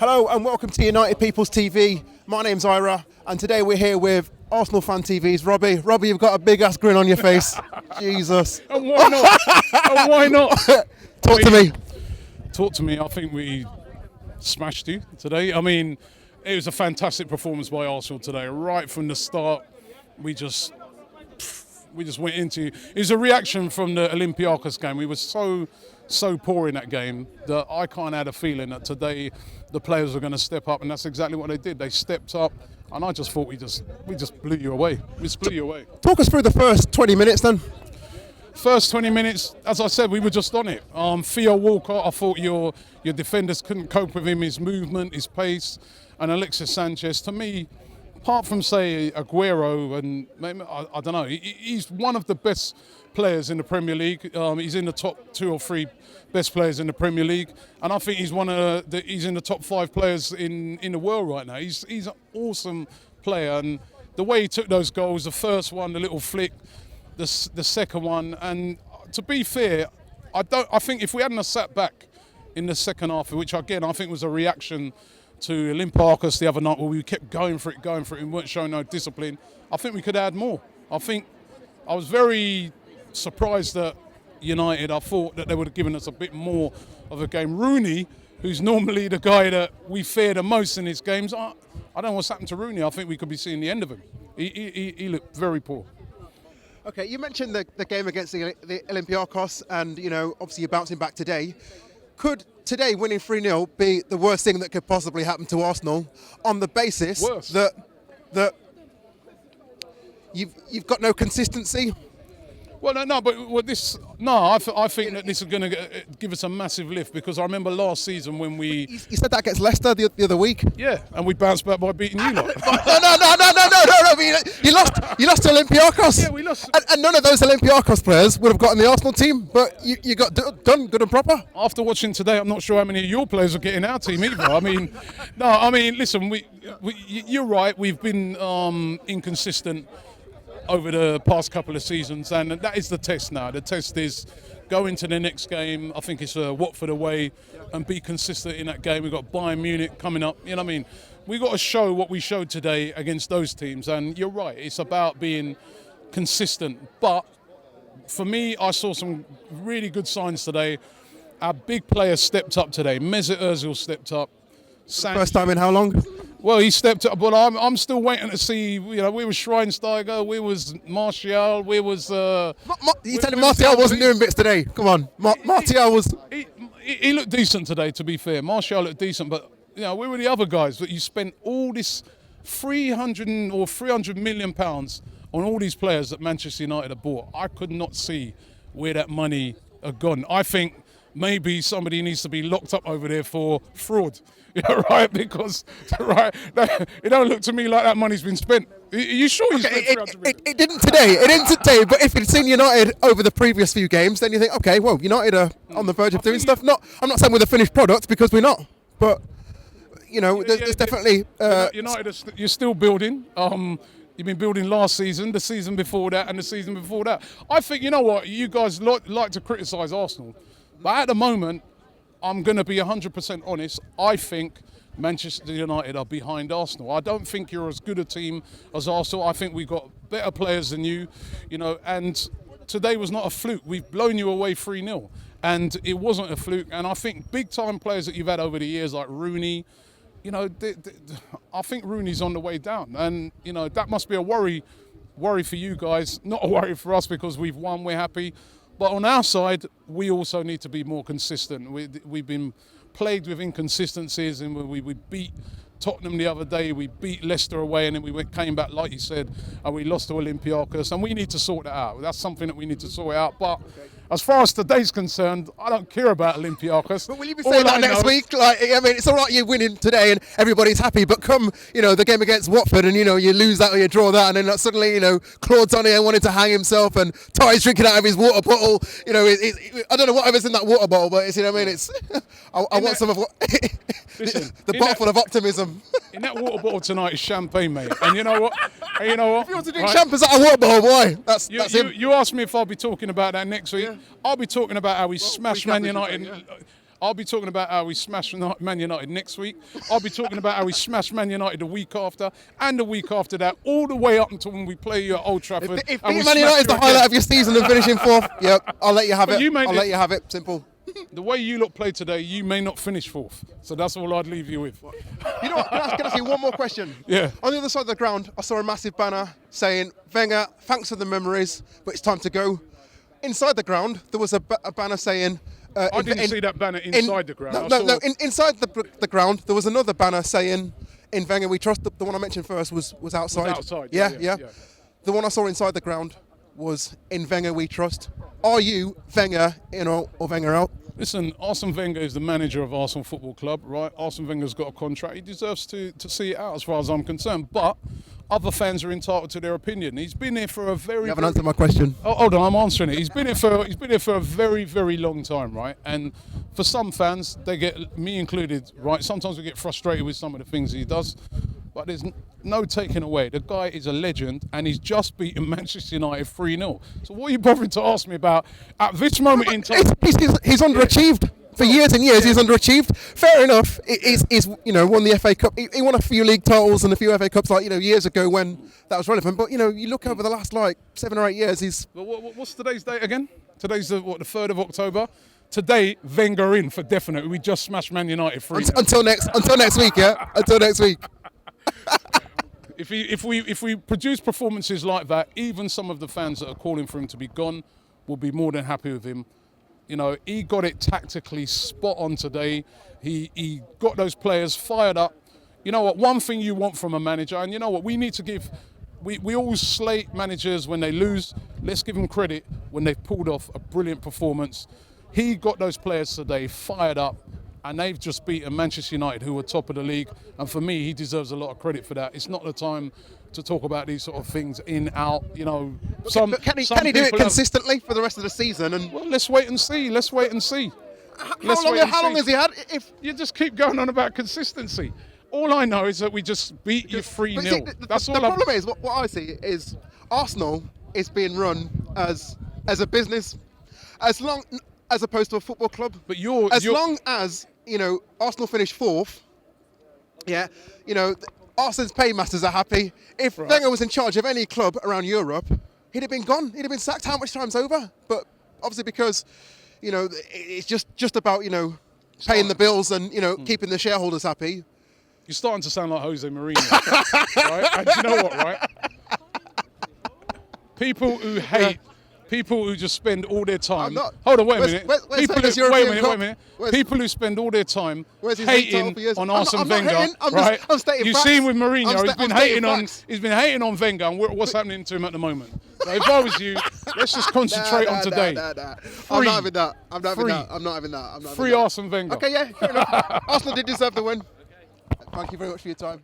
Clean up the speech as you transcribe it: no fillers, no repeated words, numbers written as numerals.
Hello and welcome to United People's TV. My name's Ira and today we're here with Arsenal Fan TV's Robbie. Robbie, you've got a big ass grin on your face. Jesus. And why not? And why not? Talk to me. Talk to me. I think we smashed you today. I mean, it was a fantastic performance by Arsenal today. Right from the start, we just went into it. It was a reaction from the Olympiacos game. We were so poor in that game that I kind of had a feeling that today the players were going to step up, and that's exactly what they did. They stepped up, and I just thought we just blew you away. We just blew you away. Talk us through the first 20 minutes then. First 20 minutes, as I said, we were just on it. Theo Walcott, I thought your defenders couldn't cope with him, his movement, his pace, and Alexis Sanchez. To me, apart from, say, Aguero, and I don't know, he's one of the best players in the Premier League. He's in the top 2 or 3 best players in the Premier League, and I think he's he's in the top 5 players in the world right now. He's an awesome player, and the way he took those goals, the first one, the little flick, the second one, and to be fair, I think if we hadn't sat back in the second half, which again I think was a reaction to Olympiacos the other night, where we kept going for it, and weren't showing no discipline, I think we could add more. I was very surprised that United, I thought that they would have given us a bit more of a game. Rooney, who's normally the guy that we fear the most in his games, I don't know what's happened to Rooney. I think we could be seeing the end of him. He looked very poor. Okay, you mentioned the game against the Olympiacos, and obviously you're bouncing back today. Could today winning 3-0 be the worst thing that could possibly happen to Arsenal on the basis that you've got no consistency? Well, I think that this is going to give us a massive lift, because I remember last season when we... You said that against Leicester the other week? Yeah, and we bounced back by beating you lot. No, you lost to Olympiacos. Yeah, we lost. And none of those Olympiacos players would have got in the Arsenal team, but you got done good and proper. After watching today, I'm not sure how many of your players are getting our team either. Listen, you're right, we've been inconsistent over the past couple of seasons, and that is the test now. The test is go into the next game, I think it's Watford away, and be consistent in that game. We've got Bayern Munich coming up, you know what I mean? We've got to show what we showed today against those teams, and you're right, it's about being consistent. But for me, I saw some really good signs today. Our big players stepped up today. Mesut Ozil stepped up. First time in how long? Well, he stepped up, but I'm still waiting to see. We was Schweinsteiger, we was Martial, we was. You telling Martial wasn't doing bits today? Come on, Martial was. He looked decent today. To be fair, Martial looked decent, but we were the other guys that you spent all this 300 million pounds on all these players that Manchester United have bought. I could not see where that money had gone. I think maybe somebody needs to be locked up over there for fraud. Yeah, right, because it don't look to me like that money's been spent. Are you sure you spent 300 million? It didn't today, but if you'd seen United over the previous few games, then you think, okay, well, United are on the verge of doing stuff. I'm not saying we're the finished product, because we're not, but there's definitely... United, you're still building. You've been building last season, the season before that, and the season before that. I think, you know what, you guys like to criticise Arsenal, but at the moment, I'm going to be 100% honest. I think Manchester United are behind Arsenal. I don't think you're as good a team as Arsenal. I think we've got better players than you, and today was not a fluke. We've blown you away 3-0, and it wasn't a fluke. And I think big-time players that you've had over the years, like Rooney, I think Rooney's on the way down. And, that must be a worry for you guys, not a worry for us, because we've won, we're happy. But on our side, we also need to be more consistent. We've been plagued with inconsistencies, and we beat Tottenham the other day, we beat Leicester away, and then we came back, like you said, and we lost to Olympiacos, and we need to sort that out. That's something that we need to sort out. But as far as today's concerned, I don't care about Olympiacos. But will you be saying that next week? It's all right, you're winning today and everybody's happy, but come, the game against Watford and, you lose that or you draw that, and then suddenly, Claude's on here wanted to hang himself and Ty's drinking out of his water bottle. I don't know whatever's in that water bottle, but it's, I want some of what... Listen, the bottle full of optimism. In that water bottle tonight is champagne, mate. And you know what? If you want to drink champagne out of a water bottle, boy, that's him. You asked me if I'll be talking about that next week. Yeah. I'll be talking about how we smashed Man United. I'll be talking about how we smashed Man United next week. I'll be talking about how we smashed Man United the week after and the week after that, all the way up until when we play you at Old Trafford. If beating Man United is the highlight of your season and finishing 4th, yep, I'll let you have it. I'll let you have it. Simple. The way you lot play today, you may not finish 4th. So that's all I'd leave you with. You know what? Can I ask you one more question? Yeah. On the other side of the ground, I saw a massive banner saying, Wenger, thanks for the memories, but it's time to go. Inside the ground, there was a banner saying... I didn't see that banner inside the ground. Inside the ground, there was another banner saying, in Wenger we trust. The one I mentioned first was outside. Was outside, yeah. The one I saw inside the ground was, in Wenger we trust. Are you Wenger in or Wenger out? Listen, Arsene Wenger is the manager of Arsenal Football Club, right? Arsene Wenger's got a contract. He deserves to see it out as far as I'm concerned. But other fans are entitled to their opinion. He's been here for a very... You haven't answered my question. Oh, hold on, I'm answering it. He's been here for a very, very long time, right? And for some fans, they get, me included, right? Sometimes we get frustrated with some of the things he does. But there's no taking away. The guy is a legend, and he's just beaten Manchester United 3-0. So what are you bothering to ask me about at this moment in time? He's underachieved. For years and years, he's underachieved. Fair enough. He's won the FA Cup. He won a few league titles and a few FA Cups, years ago when that was relevant. But, you look over the last, 7 or 8 years, he's... What's today's date again? Today's the 3rd of October. Today, Wenger in for definite. We just smashed Man United 3-0. Until next week, yeah? Until next week. If we produce performances like that, even some of the fans that are calling for him to be gone will be more than happy with him. He got it tactically spot on today. He got those players fired up. You know what? One thing you want from a manager, and you know what? We need to give. We always slate managers when they lose. Let's give them credit when they've pulled off a brilliant performance. He got those players today fired up. And they've just beaten Manchester United, who were top of the league. And for me, he deserves a lot of credit for that. It's not the time to talk about these sort of things in, out, But can he do it consistently for the rest of the season? And well, let's wait and see. How long has he had? If you just keep going on about consistency. All I know is that we just beat you 3-0. That's all. The problem is, what I see is Arsenal is being run as a business, as opposed to a football club. But long as Arsenal finish 4th, Arsenal's paymasters are happy. If Wenger was in charge of any club around Europe, he'd have been gone. He'd have been sacked how much times over? But obviously because, it's just about, paying the bills and, keeping the shareholders happy. You're starting to sound like Jose Mourinho, right? And you know what, right? People who hate... People who just spend all their time... Hold on, wait a minute. Wait a minute. People who spend all their time hating on Arsene Wenger, right? You've seen with Mourinho, he's been hating on Wenger and what's happening to him at the moment. So if I was you, let's just concentrate on today. I'm not having that. I'm not having that. Free Arsene Wenger. Okay, yeah, fair enough. Arsenal did deserve the win. Thank you very much for your time.